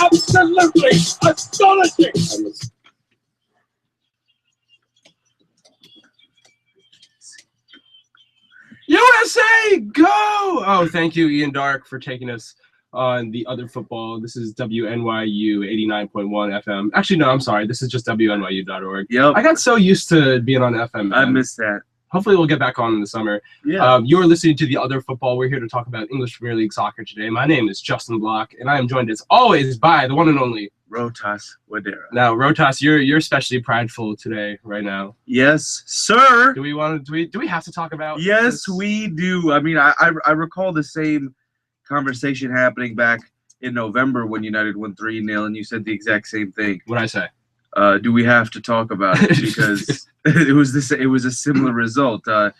absolutely astonishing. USA, go! Oh, thank you, Ian Dark, for taking us on the other football. This is WNYU 89.1 FM. Actually, no, I'm sorry. This is just WNYU.org. Yep. I got so used to being on FM. Man. I missed that. Hopefully, we'll get back on in the summer. Yeah. You're listening to the other football. We're here to talk about English Premier League soccer today. My name is Justin Block, and I am joined as always by the one and only Rohtas Wadera. Now, Rohtas, you're especially prideful today, right now. Yes, sir. Do we have to talk about? Yes, this? we do. I mean, I recall the same conversation happening back in November when United won 3-0, and you said the exact same thing. What'd I say? Do we have to talk about it? Because it was a similar result. But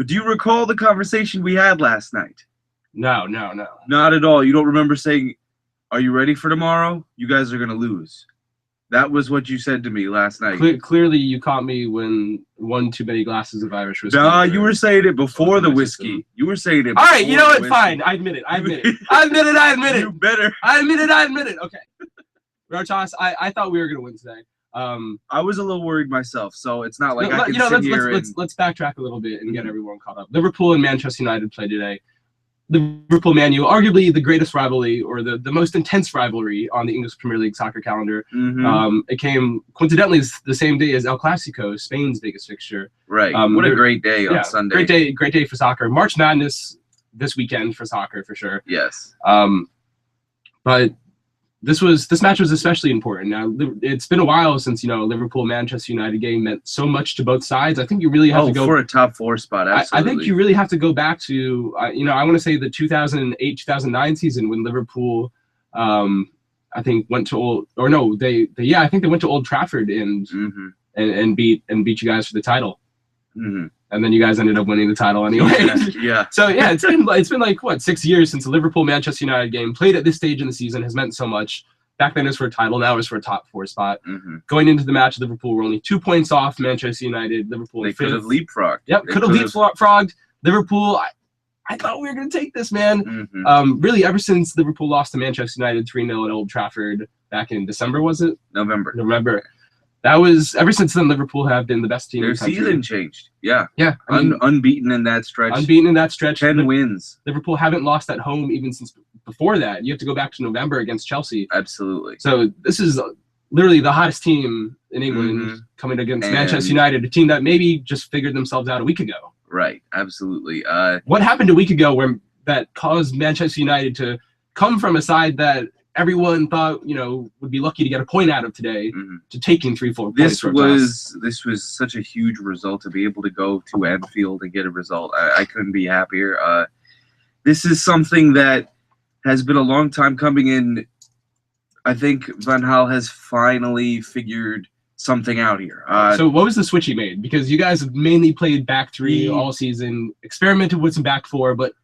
do you recall the conversation we had last night? No. Not at all. You don't remember saying, "Are you ready for tomorrow? You guys are gonna lose." That was what you said to me last night. Clearly, you caught me when one too many glasses of Irish whiskey. Nah, you were saying it before the whiskey. You were saying it. All right, you know what? Whiskey. Fine. I admit it. I admit it. You better. I admit it. Okay. Rohtas, I thought we were gonna win today. I was a little worried myself, so it's not like I can sit here let's backtrack a little bit and get everyone caught up. Liverpool and Manchester United played today. Liverpool Man U, arguably the greatest rivalry or the most intense rivalry on the English Premier League soccer calendar. Mm-hmm. It came coincidentally the same day as El Clasico, Spain's biggest fixture. Right. What a great day on Sunday. Great day for soccer. March Madness this weekend for soccer for sure. Yes. But this match was especially important. Now it's been a while since Liverpool Manchester United game meant so much to both sides. I think you really have to go for a top 4 spot. Absolutely. I think you really have to go back to I want to say the 2008-2009 season when Liverpool I think went to Old Trafford and beat you guys for the title. Mm-hmm. And then you guys ended up winning the title anyway. Yeah. So yeah, it's been like what 6 years since the Liverpool Manchester United game played at this stage in the season has meant so much. Back then it was for a title, now it's for a top 4 spot. Mm-hmm. Going into the match, Liverpool were only 2 points off Manchester United. Liverpool they could have leapfrogged. Yep, could have leapfrogged. Liverpool. I thought we were going to take this, man. Mm-hmm. Really, ever since Liverpool lost to Manchester United 3-0 at Old Trafford back in December, was it? November. That was ever since then. Liverpool have been the best team. Their season changed. Yeah. I mean, unbeaten in that stretch. 10 wins. Liverpool haven't lost at home even since before that. You have to go back to November against Chelsea. Absolutely. So this is literally the hottest team in England coming against Manchester United, a team that maybe just figured themselves out a week ago. Right. Absolutely. What happened a week ago that caused Manchester United to come from a side that everyone thought would be lucky to get a point out of today to taking 3-4 points. This was such a huge result to be able to go to Anfield and get a result. I couldn't be happier. This is something that has been a long time coming in. I think Van Gaal has finally figured something out here. So what was the switch he made? Because you guys have mainly played back 3 all season, experimented with some back 4, but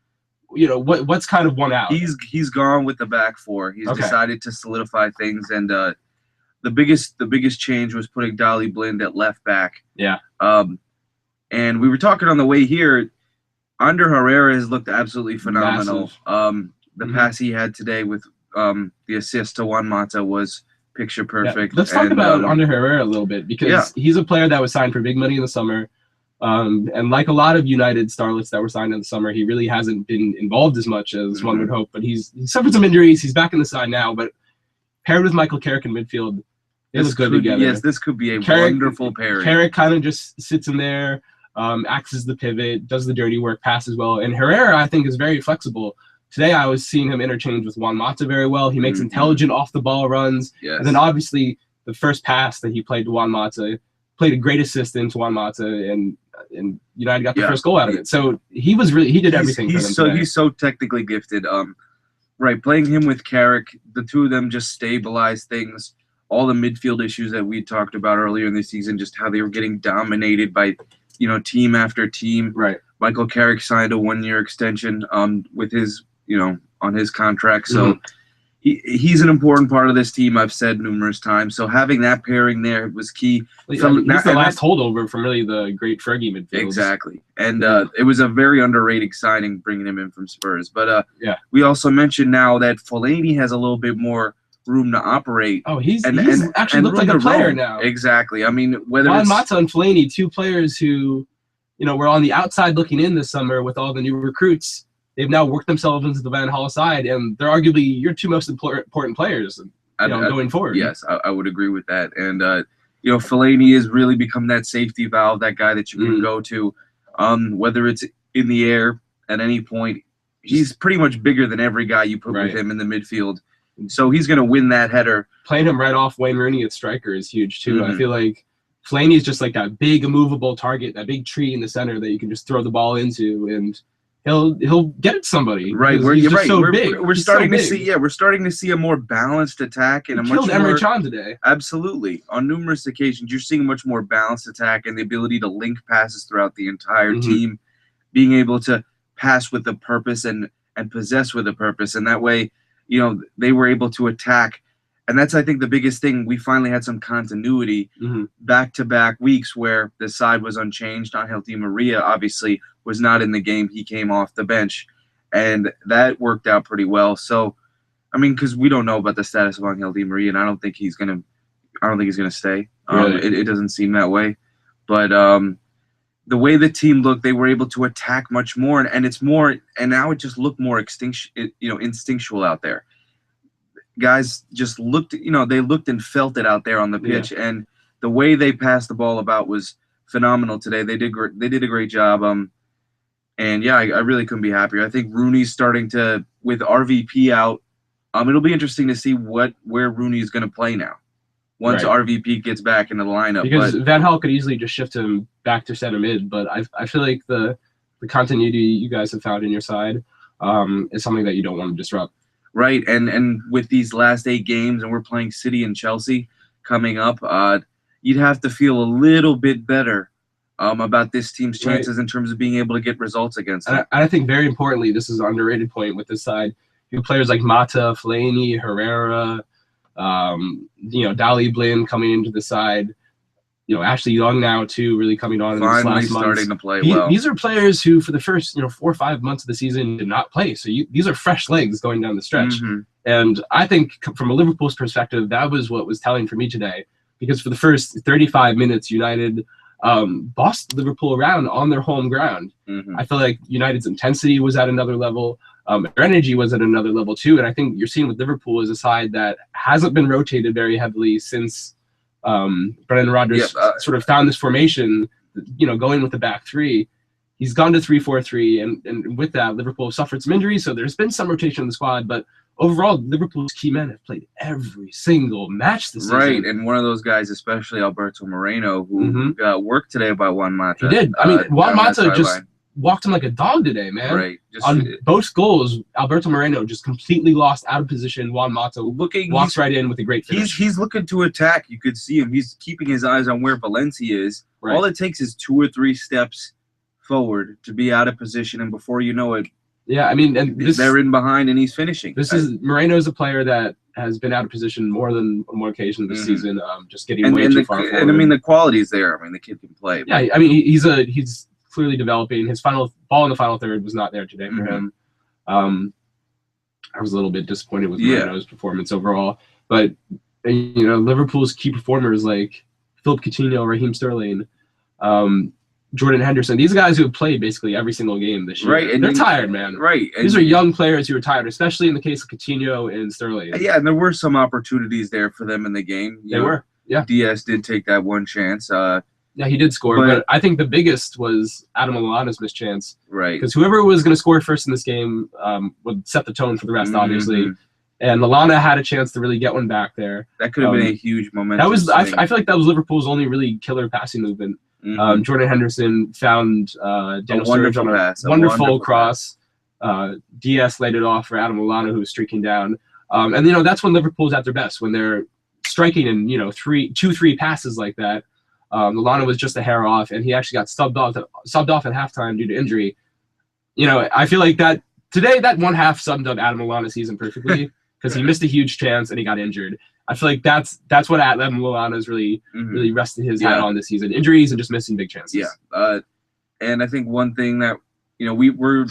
what's kind of won out? He's gone with the back 4. He's decided to solidify things, and the biggest change was putting Daley Blind at left back. Yeah. And we were talking on the way here. Ander Herrera has looked absolutely phenomenal. The pass he had today with the assist to Juan Mata was picture perfect. Yeah. Let's talk about Ander Herrera a little bit because he's a player that was signed for big money in the summer. And like a lot of United starlets that were signed in the summer, he really hasn't been involved as much as one would hope. But he suffered some injuries. He's back in the side now. But paired with Michael Carrick in midfield, they look good together. Yes, this could be a wonderful pairing. Carrick kind of just sits in there, acts as the pivot, does the dirty work, passes well. And Herrera, I think, is very flexible. Today, I was seeing him interchange with Juan Mata very well. He makes intelligent off-the-ball runs. Yes. And then, obviously, the first pass that he played to Juan Mata played a great assist into Juan Mata, and United got the first goal out of it. So he did everything for them today. He's so technically gifted. Right, playing him with Carrick, the two of them just stabilized things. All the midfield issues that we talked about earlier in the season, just how they were getting dominated by, team after team. Right. Michael Carrick signed a 1-year extension with his, on his contract. So he's an important part of this team, I've said numerous times. So having that pairing there was key. He's the last holdover from really the great Fergie midfield. Exactly. And it was a very underrated signing bringing him in from Spurs. But we also mentioned now that Fellaini has a little bit more room to operate. Oh, he's actually looked like a player now. Exactly. I mean, whether Juan it's Mata and Fellaini, two players who, were on the outside looking in this summer with all the new recruits. They've now worked themselves into the Van Gaal side, and they're arguably your two most important players, going forward. Yes, I would agree with that. And Fellaini has really become that safety valve, that guy that you can go to, whether it's in the air at any point. He's pretty much bigger than every guy you put with him in the midfield. So he's going to win that header. Playing him right off Wayne Rooney at striker is huge, too. I feel like Fellaini is just like that big, immovable target, that big tree in the center that you can just throw the ball into, and he'll get it to somebody. Right, he's just so big. We're starting to see a more balanced attack and he killed Emre Can today. Absolutely. On numerous occasions, you're seeing a much more balanced attack and the ability to link passes throughout the entire team, being able to pass with a purpose and possess with a purpose. And that way, they were able to attack. And that's, I think, the biggest thing. We finally had some continuity back-to-back weeks where the side was unchanged. Angel Di Maria, obviously, was not in the game. He came off the bench. And that worked out pretty well. So, I mean, because we don't know about the status of Angel Di Maria, and I don't think he's going to stay. It doesn't seem that way. But the way the team looked, they were able to attack much more, and it's more. And now it just looked more instinctual out there. Guys just looked, they looked and felt it out there on the pitch, and the way they passed the ball about was phenomenal today. They did a great job. And yeah, I really couldn't be happier. I think Rooney's starting to, with RVP out. It'll be interesting to see where Rooney is going to play now, once RVP gets back into the lineup. Because Van Gaal could easily just shift him back to center mid, but I feel like the continuity you guys have found in your side is something that you don't want to disrupt. Right, and with these last 8 games, and we're playing City and Chelsea coming up, you'd have to feel a little bit better about this team's chances in terms of being able to get results against them. And I think very importantly, this is an underrated point with this side. You have players like Mata, Fellaini, Herrera, Dali Blin coming into the side. Ashley Young now too, really coming on in this last month. Starting to play well. These are players who, for the first 4 or 5 months of the season, did not play. So these are fresh legs going down the stretch. And I think, from a Liverpool's perspective, that was what was telling for me today, because for the first 35 minutes, United bossed Liverpool around on their home ground. I feel like United's intensity was at another level. Their energy was at another level too. And I think you're seeing with Liverpool is a side that hasn't been rotated very heavily since Brendan Rodgers sort of found this formation, going with the back three. He's gone to 3-4-3, and with that, Liverpool suffered some injuries, so there's been some rotation in the squad, but overall, Liverpool's key men have played every single match this season. Right, and one of those guys, especially Alberto Moreno, who got worked today by Juan Mata. He did. I mean, Juan Mata just walked him like a dog today, man. Right. On both goals, Alberto Moreno just completely lost out of position. Juan Mata walks right in with a great finish. He's looking to attack. You could see him. He's keeping his eyes on where Valencia is. Right. All it takes is 2 or 3 steps forward to be out of position, and before you know it, I mean, and they're in behind, and he's finishing. Moreno's a player that has been out of position more than on one occasion this season, just getting way too far forward. And I mean, the quality's there. I mean, the kid can play. Yeah, I mean, he's clearly developing. His final ball in the final third was not there today for him. I was a little bit disappointed with Moreno's performance overall, but Liverpool's key performers like Philip Coutinho, Raheem Sterling, Jordan Henderson, these guys who have played basically every single game this year. Right, and they're tired, man. Right. These are young players who are tired, especially in the case of Coutinho and Sterling. Yeah, and there were some opportunities there for them in the game. They were. Yeah. Diaz did take that one chance. Yeah, he did score, but I think the biggest was Adam Lallana's missed chance. Right. Because whoever was going to score first in this game would set the tone for the rest, obviously. And Lallana had a chance to really get one back there. That could have been a huge momentum. That was. I feel like that was Liverpool's only really killer passing movement. Jordan Henderson found Daniel Sturridge on a wonderful cross. Diaz laid it off for Adam Lallana, who was streaking down. And that's when Liverpool's at their best, when they're striking in 2-3 passes like that. Lallana was just a hair off, and he actually got subbed off at halftime due to injury. I feel like that today, that one half summed up Adam Lallana's season perfectly, because he missed a huge chance and he got injured. I feel like that's what Adam Lallana's really rested his hat on this season: injuries and just missing big chances. Yeah, and I think one thing that we're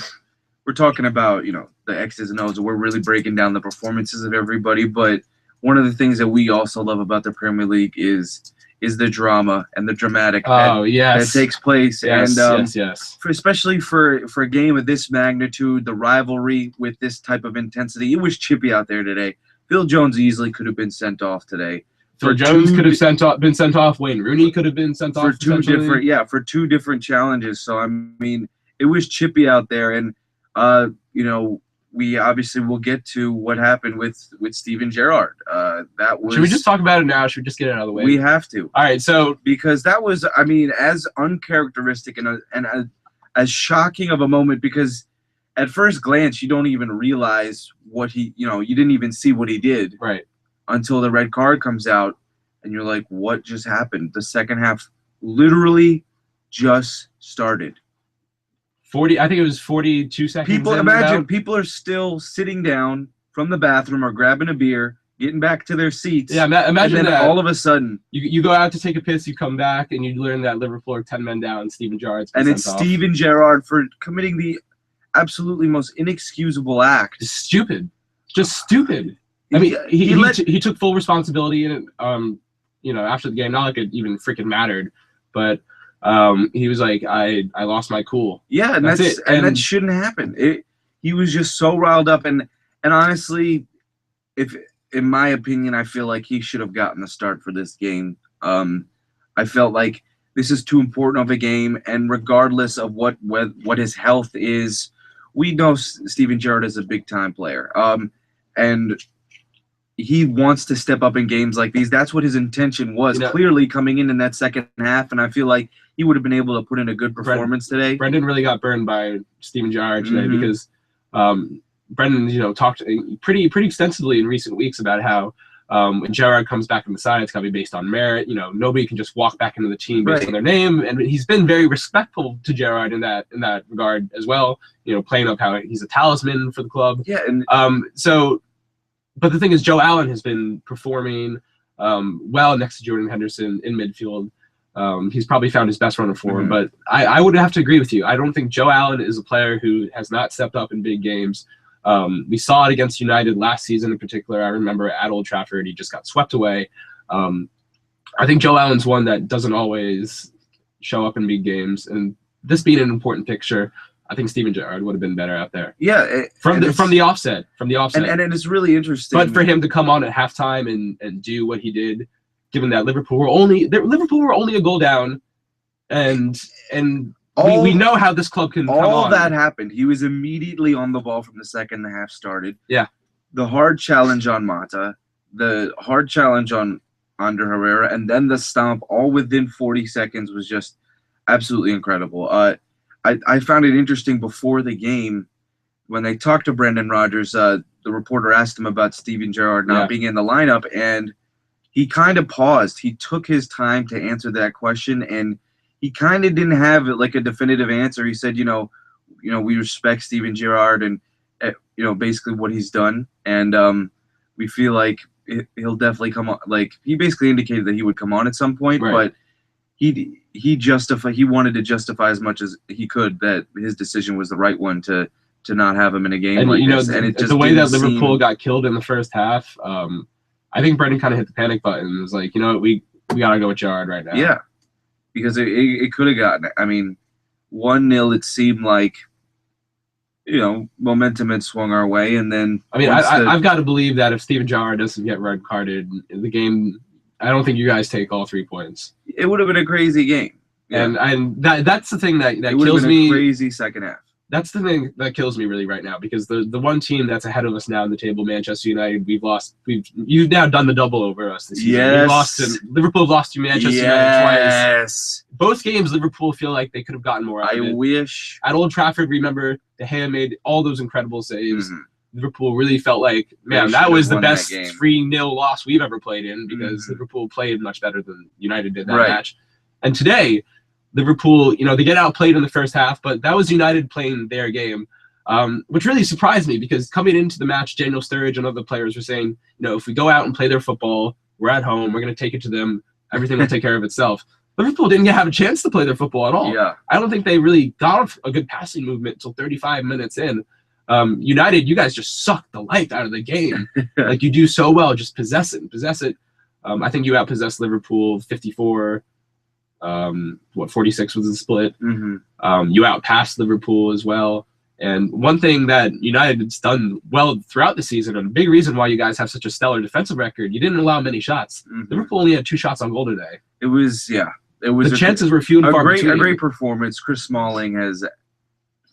talking about, the X's and O's, and we're really breaking down the performances of everybody, but one of the things that we also love about the Premier League is the drama and the dramatic that takes place. Yes, and yes. Especially for a game of this magnitude, the rivalry with this type of intensity, it was chippy out there today. Phil Jones easily could have been sent off today. Phil Jones could have been sent off. Wayne Rooney could have been sent off for two different challenges. So I mean, it was chippy out there, and we obviously will get to what happened with Steven Gerrard. Should we just talk about it now? Should we just get it out of the way? We have to. All right, so because that was, I mean, as uncharacteristic and as shocking of a moment, because at first glance you don't even realize what you didn't even see what he did, right, until the red card comes out, and you're like, what just happened? The second half literally just started. I think it was 42 seconds. People are still sitting down from the bathroom or grabbing a beer, getting back to their seats. Yeah, imagine and then that. All of a sudden, you go out to take a piss, you come back, and you learn that Liverpool are 10 men down. Steven Gerrard's been and sent it's Steven Gerrard for committing the absolutely most inexcusable act. Stupid, just stupid. I mean, he took full responsibility in it. After the game, not like it even freaking mattered, but. He was like, I lost my cool. Yeah, and that's it. And that shouldn't happen. He was just so riled up, and honestly, if in my opinion, I feel like he should have gotten the start for this game. I felt like this is too important of a game, and regardless of what his health is, we know Steven Gerrard is a big time player. And he wants to step up in games like these. That's what his intention was, clearly coming in that second half, and I feel like he would have been able to put in a good performance today. Brendan really got burned by Steven Gerrard today because Brendan, talked pretty extensively in recent weeks about how when Gerrard comes back on the side, it's got to be based on merit. Nobody can just walk back into the team based on their name, and he's been very respectful to Gerrard in that regard as well. Playing up how he's a talisman for the club. Yeah, and But the thing is, Joe Allen has been performing well next to Jordan Henderson in midfield. He's probably found his best run of form, but I would have to agree with you. I don't think Joe Allen is a player who has not stepped up in big games. We saw it against United last season in particular. I remember at Old Trafford, he just got swept away. I think Joe Allen's one that doesn't always show up in big games, and this being an important picture, I think Steven Gerrard would have been better out there. Yeah, from the offset. And it's really interesting. But for him to come on at halftime and do what he did, given that Liverpool were only a goal down, and we know how this club can come on. All that happened. He was immediately on the ball from the second the half started. Yeah. The hard challenge on Mata, the hard challenge on Ander Herrera, and then the stomp all within 40 seconds was just absolutely incredible. I found it interesting before the game when they talked to Brendan Rodgers. The reporter asked him about Steven Gerrard not being in the lineup, and he kind of paused. He took his time to answer that question, and he kind of didn't have like a definitive answer. He said, we respect Steven Gerrard and basically what he's done, and we feel like he'll definitely come on. Like he basically indicated that he would come on at some point, but he wanted to justify as much as he could that his decision was the right one to not have him in a game like this. And it just the way that Liverpool got killed in the first half, I think Brendan kind of hit the panic button. It was like, we gotta go with Gerrard right now. Yeah, because it could have gotten. I mean, 1-0. It seemed like momentum had swung our way, and then I've got to believe that if Steven Gerrard doesn't get red carded in the game, I don't think you guys take all 3 points. It would have been a crazy game. Yeah. And that's the thing that kills been me. A crazy second half. That's the thing that kills me really right now, because the one team that's ahead of us now in the table, Manchester United, you've now done the double over us this season. Yes. Liverpool have lost to Manchester United twice. Yes. Both games, Liverpool feel like they could have gotten more out of it. I wish. At Old Trafford, remember, De Gea made all those incredible saves. Liverpool really felt like, man, that was the best 3-0 loss we've ever played in, because Liverpool played much better than United did that match. And today, Liverpool, they get outplayed in the first half, but that was United playing their game, which really surprised me, because coming into the match, Daniel Sturridge and other players were saying, if we go out and play their football, we're at home, we're going to take it to them, everything will take care of itself. Liverpool didn't have a chance to play their football at all. Yeah. I don't think they really got a good passing movement until 35 minutes in. United, you guys just suck the life out of the game. Like, you do so well, just possess it. I think you outpossessed Liverpool 54. 46 was the split. Mm-hmm. You outpassed Liverpool as well. And one thing that United's done well throughout the season, and a big reason why you guys have such a stellar defensive record, you didn't allow many shots. Mm-hmm. Liverpool only had 2 shots on goal today. It was the chances were few and far between. A great performance. Chris Smalling has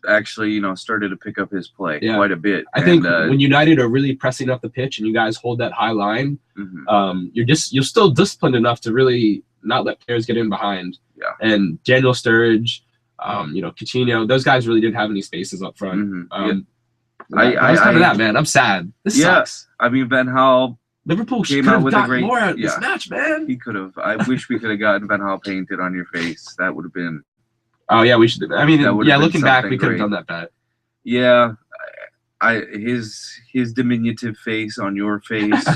actually, started to pick up his play quite a bit. I think when United are really pressing up the pitch and you guys hold that high line, mm-hmm. You're still disciplined enough to really not let players get in behind. Yeah. And Daniel Sturridge, Coutinho, those guys really didn't have any spaces up front. Mm-hmm. I was kind of that, man. I'm sad. This sucks. I mean, Ben Hall. Liverpool came out with a great more out of this match, man. He could have. I wish we could have gotten Ben Hall painted on your face. That would have been. Oh yeah, we should. I mean, looking back, we could have done that bet. Yeah, his diminutive face on your face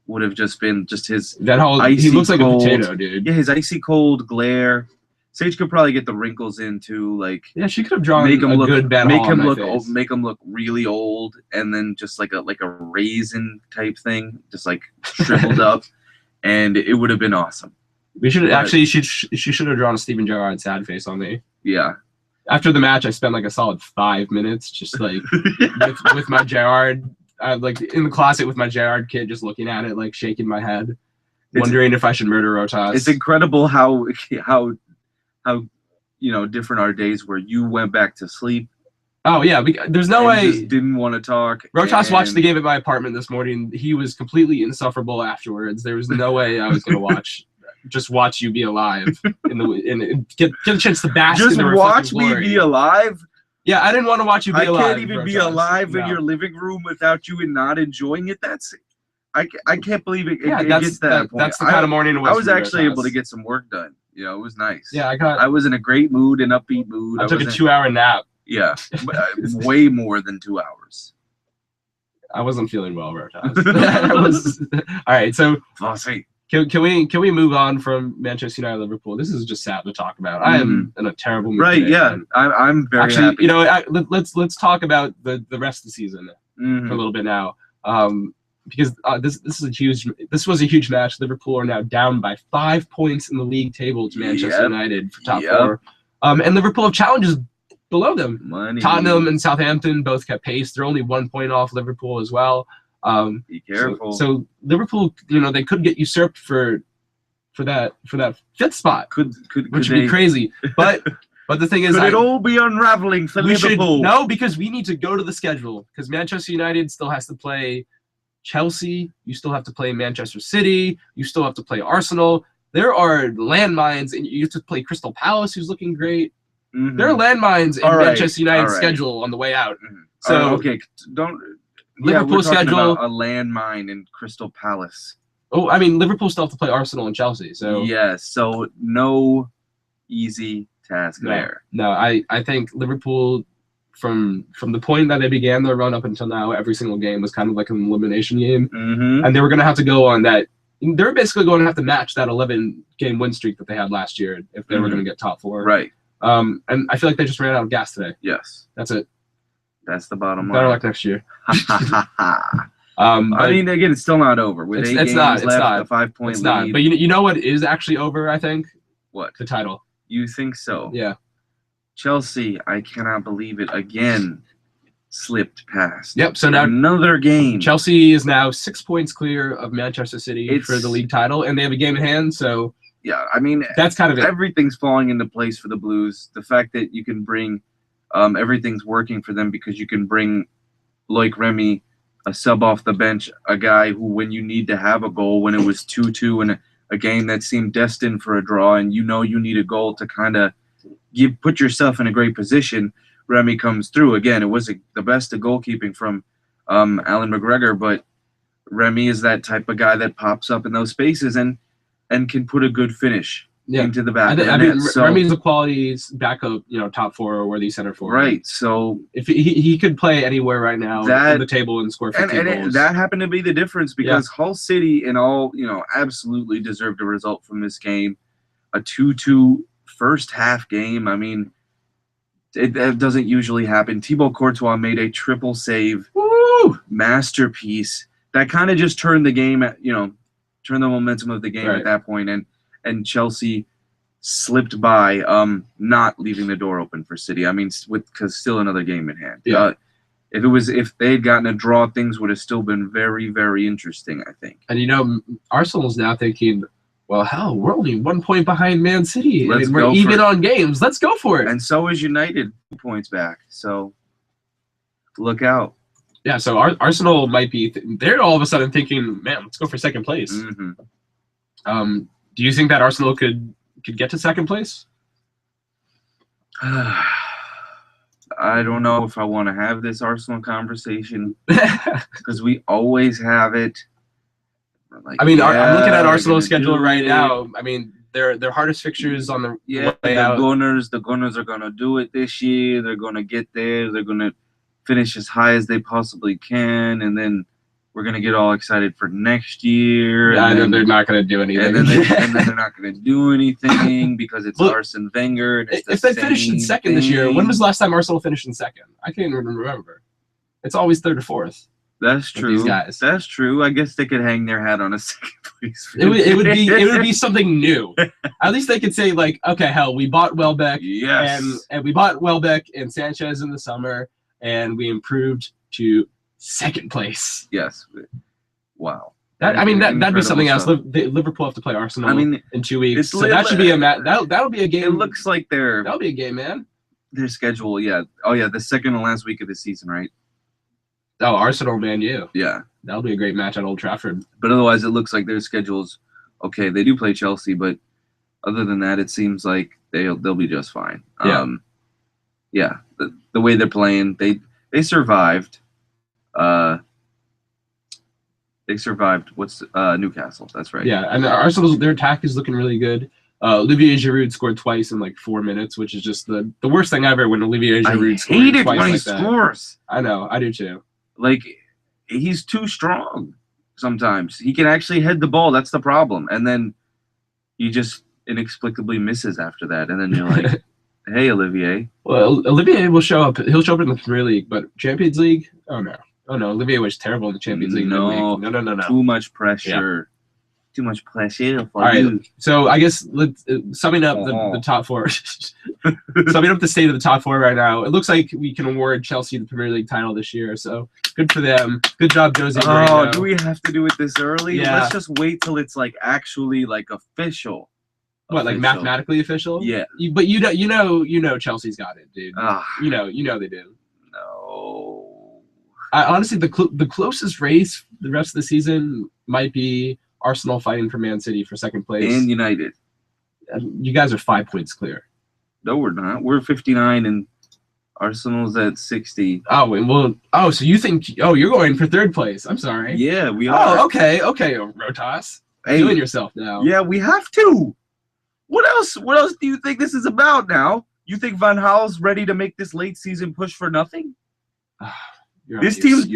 would have just been his. That whole he looks like cold, a potato, dude. Yeah, his icy cold glare. Sage could probably get the wrinkles in too, like. Yeah, she could have drawn make him look good. Make him look really old, and then just like a raisin type thing, just like shriveled up, and it would have been awesome. We should actually. She should have drawn a Steven Gerrard sad face on me. Yeah. After the match, I spent like a solid 5 minutes just like with my Gerrard, like in the closet with my Gerrard kit, just looking at it, like shaking my head, wondering if I should murder Rohtas. It's incredible how different our days were. You went back to sleep. Oh yeah, there's no way. Just didn't want to talk. Rohtas watched the game at my apartment this morning. He was completely insufferable afterwards. There was no way I was gonna watch you be alive and get a chance to bask. Just in the watch me be alive. Yeah, I didn't want to watch you be alive. I can't even be alive in your living room without you and not enjoying it. I can't believe it. Yeah, it gets that point. That's the kind of morning it was. I was actually able to get some work done. It was nice. Yeah, I was in a great mood, an upbeat mood. I took a 2-hour nap. Yeah, way more than 2 hours. I wasn't feeling well, Rohtas. All right, so can we move on from Manchester United Liverpool? This is just sad to talk about. I am in a terrible mood. Right? Today, yeah, I'm very happy. Let's talk about the rest of the season for a little bit now. Because this was a huge match. Liverpool are now down by 5 points in the league table to Manchester United for top 4. And Liverpool have challenges below them. Tottenham and Southampton both kept pace. They're only 1 point off Liverpool as well. Be careful. So Liverpool, they could get usurped for that 5th spot, which would be crazy. But the thing is, could it all be unraveling for Liverpool? No, because we need to go to the schedule. Because Manchester United still has to play Chelsea, you still have to play Manchester City, you still have to play Arsenal. There are landmines, and you have to play Crystal Palace, who's looking great. Mm-hmm. There are landmines in Manchester United's schedule on the way out. Mm-hmm. So Liverpool schedule a landmine in Crystal Palace. Oh, I mean Liverpool still have to play Arsenal and Chelsea. So so no easy task there. No, I think Liverpool. From the point that they began their run up until now, every single game was kind of like an elimination game. Mm-hmm. And they were going to have to go on that. They're basically going to have to match that 11-game win streak that they had last year if they were going to get top 4. Right. And I feel like they just ran out of gas today. Yes. That's it. That's the bottom line. Better luck next year. I mean, again, it's still not over. With 8 games left, a 5-point lead. Not. But you know what is actually over, I think? What? The title. You think so? Yeah. Chelsea, I cannot believe it, again slipped past. Yep, so now another game. Chelsea is now 6 points clear of Manchester City for the league title, and they have a game in hand, so yeah, I mean, that's kind of it. Everything's falling into place for the Blues. The fact that you can bring everything's working for them because you can bring, like Remy, a sub off the bench, a guy who, when you need to have a goal, when it was 2-2 in a game that seemed destined for a draw, and you need a goal to kind of put yourself in a great position, Remy comes through. Again, it was the best of goalkeeping from Alan McGregor, but Remy is that type of guy that pops up in those spaces and can put a good finish into the back. I mean, Remy's a quality backup, top 4 or worthy center forward. Right. So if he could play anywhere right now on the table and score 50 goals. That happened to be the difference because Hull City and all, absolutely deserved a result from this game. A 2-2 first half game. I mean, It doesn't usually happen. Thibaut Courtois made a triple save. Woo! Masterpiece. That kind of just turned the game, turned the momentum of the game at that point, and Chelsea slipped by, not leaving the door open for City. I mean, because still another game in hand. Yeah. If they had gotten a draw, things would have still been very, very interesting, I think. And Arsenal's now thinking, well, hell, we're only 1 point behind Man City. We're Go even on games. Let's go for it. And so is United 2 points back. So look out. Yeah, so Arsenal might be they're all of a sudden thinking, man, let's go for second place. Mm-hmm. Do you think that Arsenal could get to second place? I don't know if I want to have this Arsenal conversation because we always have it. Like, I mean, I'm looking at Arsenal's schedule right now. I mean, their hardest fixtures on the way out. The Gunners are gonna do it this year. They're gonna get there. They're gonna finish as high as they possibly can, and then we're gonna get all excited for next year. Yeah, and then they're not gonna do anything. And then they're not gonna do anything because it's Arsene Wenger. And if they finished in second this year, when was the last time Arsenal finished in second? I can't even remember. It's always third or fourth. That's true. These guys. That's true. I guess they could hang their hat on a second place. It would be something new. At least they could say like, okay, hell, we bought Welbeck, yes, and we bought Welbeck and Sanchez in the summer, and we improved to second place. Yes. Wow. That'd be something else. Liverpool have to play Arsenal in 2 weeks, so that should be that'll be a game. It looks like that'll be a game, man. Their schedule, yeah. Oh yeah, the second and last week of the season, right? Oh, Arsenal, Man U. Yeah. That'll be a great match at Old Trafford. But otherwise, it looks like their schedule's okay. They do play Chelsea, but other than that, it seems like they'll be just fine. Yeah. The way they're playing, they survived. They survived. What's Newcastle? That's right. Yeah, and their attack is looking really good. Olivier Giroud scored twice in like 4 minutes, which is just the worst thing ever when Olivier Giroud scores. I hate it twice when he like scores. I know, I do too. Like, he's too strong sometimes. He can actually head the ball. That's the problem. And then he just inexplicably misses after that. And then you're like, hey, Olivier. Well, Olivier will show up. He'll show up in the Premier League, but Champions League? Oh, no. Olivier was terrible in the Champions League. No. Too much pressure. Yeah. Too much pressure for All right, you. so I guess summing up the top four, summing up the state of the top four right now, it looks like we can award Chelsea the Premier League title this year. So good for them. Good job, Jose Mourinho. Oh, do we have to do it this early? Yeah. Let's just wait till it's like actually like official. What, like mathematically official? Yeah. But you know Chelsea's got it, dude. You know they do. No. Honestly, the closest race the rest of the season might be Arsenal fighting for Man City for second place. And United. You guys are 5 points clear. No, we're not. We're 59 and Arsenal's at 60. So you think you're going for third place. I'm sorry. Yeah, we are. Oh, okay, Rohtas. Hey, doing yourself now. Yeah, we have to. What else do you think this is about now? You think Van Gaal's ready to make this late season push for nothing? You're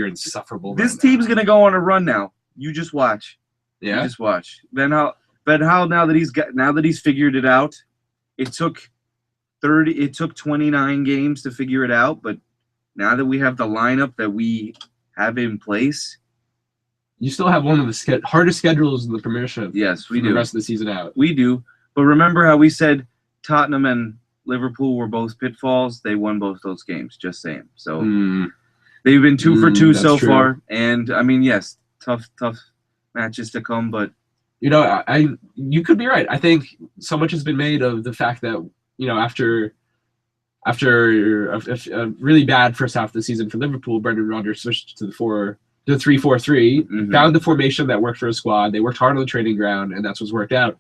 insufferable. This team's going to go on a run now. You just watch. Yeah. You just watch. Van Gaal now that he's figured it out. It took 29 games to figure it out, but now that we have the lineup that we have in place, you still have one of the hardest schedules in the Premiership. Yes, we do. The rest of the season out. We do. But remember how we said Tottenham and Liverpool were both pitfalls? They won both those games, just saying. So they've been 2 for 2 so far. And I mean, yes, tough matches to come, but you could be right. I think so much has been made of the fact that after a really bad first half of the season for Liverpool, Brendan Rodgers switched to the 3-4-3, found the formation that worked for a squad. They worked hard on the training ground, and that's what's worked out.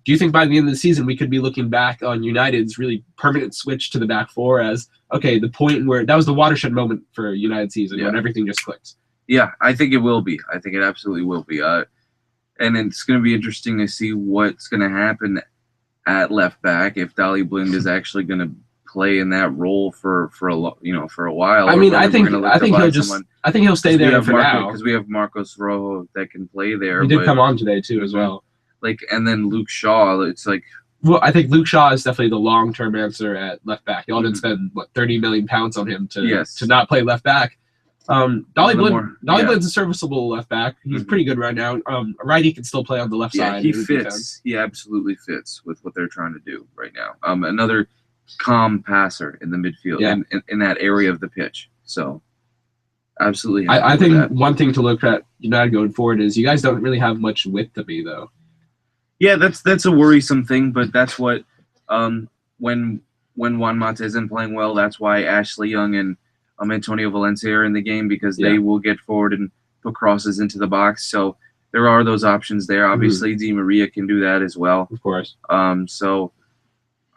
Do you think by the end of the season we could be looking back on United's really permanent switch to the back four as the point where that was the watershed moment for United season when everything just clicked? Yeah, I think it will be. I think it absolutely will be. And it's going to be interesting to see what's going to happen at left back if Daley Blind is actually going to play in that role for a while. I mean, I think he'll stay there for now because we have Marcos Rojo that can play there. He did come on today too as well. And then Luke Shaw. It's like Well, I think Luke Shaw is definitely the long-term answer at left back. Y'all didn't spend what 30 million pounds on him to not play left back. Dolly Blind's a serviceable left back. He's pretty good right now. Righty can still play on the left side. He fits. Defense. He absolutely fits with what they're trying to do right now. Another calm passer in the midfield in that area of the pitch. So, absolutely. I think one thing to look at United going forward is you guys don't really have much width to me, though. Yeah, that's a worrisome thing, but that's what when Juan Mata isn't playing well, that's why Ashley Young and Antonio Valencia are in the game, because they will get forward and put crosses into the box. So there are those options there. Obviously, Di Maria can do that as well. Of course. So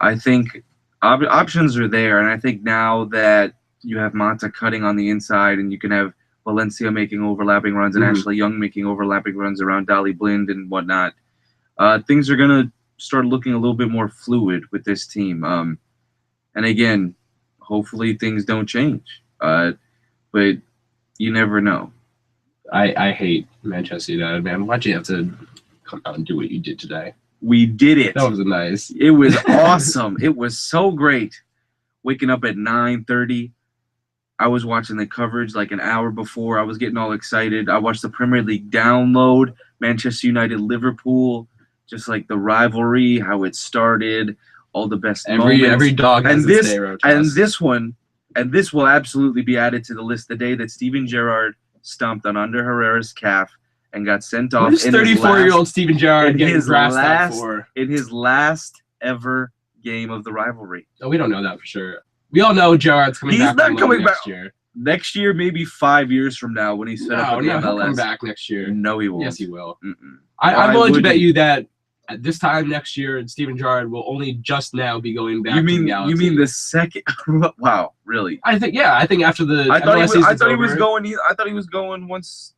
I think options are there, and I think now that you have Mata cutting on the inside and you can have Valencia making overlapping runs and Ashley Young making overlapping runs around Dolly Blind and whatnot, things are going to start looking a little bit more fluid with this team. And again, hopefully things don't change. But you never know. I hate Manchester United, man. Why'd you have to come out and do what you did today? We did it. That was nice. It was awesome. It was so great. Waking up at 9:30. I was watching the coverage like an hour before. I was getting all excited. I watched the Premier League download, Manchester United, Liverpool, just like the rivalry, how it started, all the best moments. Every dog has its day, Rohtas. And this will absolutely be added to the list the day that Steven Gerrard stomped on Ander Herrera's calf and got sent off. What is 34-year-old Steven Gerrard getting grassed out for? In his last ever game of the rivalry. Oh, we don't know that for sure. We all know Gerrard's coming back. He's not coming back next year. Next year, maybe 5 years from now when he's set up with the MLS. He'll come back next year. No, he won't. Yes, he will. I'm willing to bet you that at this time next year, Steven Gerrard will only just now be going back to the Galaxy. You mean the second? Wow, really? I think after the I thought he was going once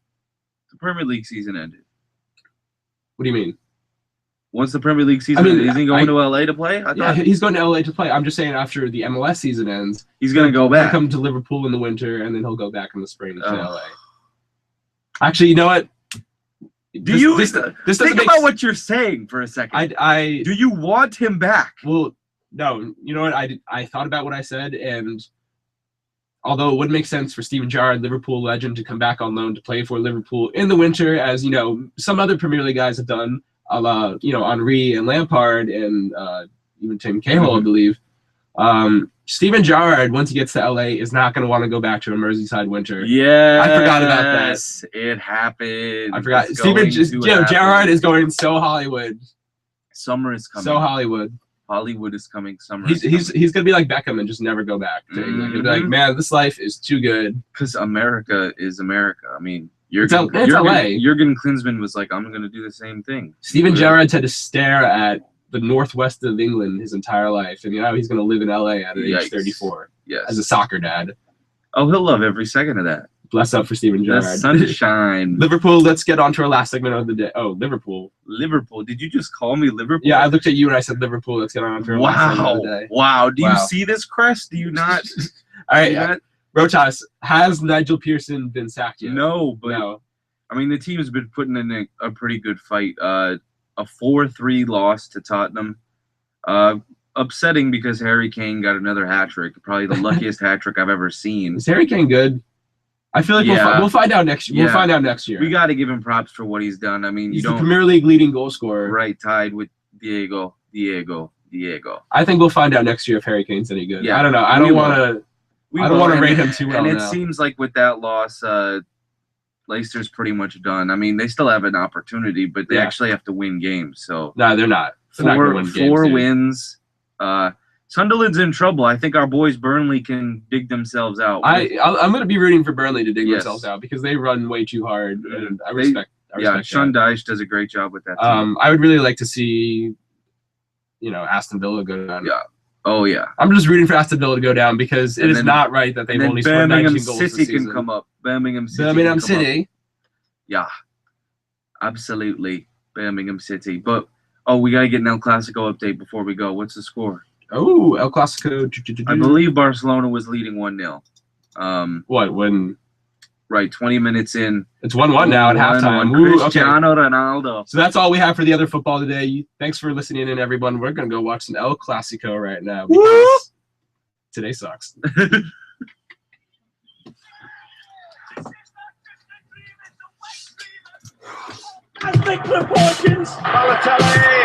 the Premier League season ended. What do you mean? Once the Premier League season ended, is he going to LA to play? He's going to LA to play. I'm just saying after the MLS season ends, he's going to go back. He'll come to Liverpool in the winter, and then he'll go back in the spring to LA. Actually, you know what? This think about what you're saying for a second. Do you want him back? Well, no. You know what? I thought about what I said, and although it would make sense for Steven Gerrard, Liverpool legend, to come back on loan to play for Liverpool in the winter, as some other Premier League guys have done, a la Henry and Lampard and even Tim Cahill, I believe. Steven Gerrard, once he gets to LA, is not going to want to go back to a Merseyside winter. Yeah, I forgot about that. It happened. I forgot. Gerrard is going so Hollywood. Summer is coming. So Hollywood. Hollywood is coming. Summer. He's going to be like Beckham and just never go back. He'll be like, man, this life is too good. Because America is America. I mean, it's LA. Jurgen Klinsmann was like, I'm going to do the same thing. Steven Gerrard had to stare at the northwest of England his entire life, and he's going to live in LA at age 34. Yes, as a soccer dad. Oh, he'll love every second of that. Bless up for Steven Gerrard. The sunshine. Liverpool. Let's get on to our last segment of the day. Oh, Liverpool. Did you just call me Liverpool? Yeah, I looked at you and I said Liverpool. Let's get on to our last segment of the day. Wow. Do you see this crest? Do you not? All right. Rohtas, has Nigel Pearson been sacked yet? No, but I mean, the team has been putting in a pretty good fight. A 4-3 loss to Tottenham. Upsetting because Harry Kane got another hat trick. Probably the luckiest hat trick I've ever seen. Is Harry Kane good? I feel like we'll find out next year. We'll find out next year. We got to give him props for what he's done. I mean, he's the Premier League leading goal scorer. Right, tied with Diego. I think we'll find out next year if Harry Kane's any good. Yeah, I don't know. I don't want to rate him too well. And it seems like with that loss, Leicester's pretty much done. I mean, they still have an opportunity, but they actually have to win games. So no, they're not. Four wins. Sunderland's in trouble. I think our boys Burnley can dig themselves out. I'm going to be rooting for Burnley to dig themselves out because they run way too hard, and I respect. Sean Dyche does a great job with that team. I would really like to see, Aston Villa go down. Yeah. Oh yeah. I'm just rooting for Aston Villa to go down because it is not right that they've only scored 19 goals this season. City can come up. Birmingham City. Yeah. Absolutely. Birmingham City. But we gotta get an El Clasico update before we go. What's the score? Oh, El Clasico. I believe Barcelona was leading 1-0. What, when Right, 20 minutes in. It's 1-1 now at halftime. Cristiano Ronaldo. So that's all we have for the other football today. Thanks for listening in, everyone. We're going to go watch some El Clasico right now because today sucks. Ethnic proportions. Balotelli.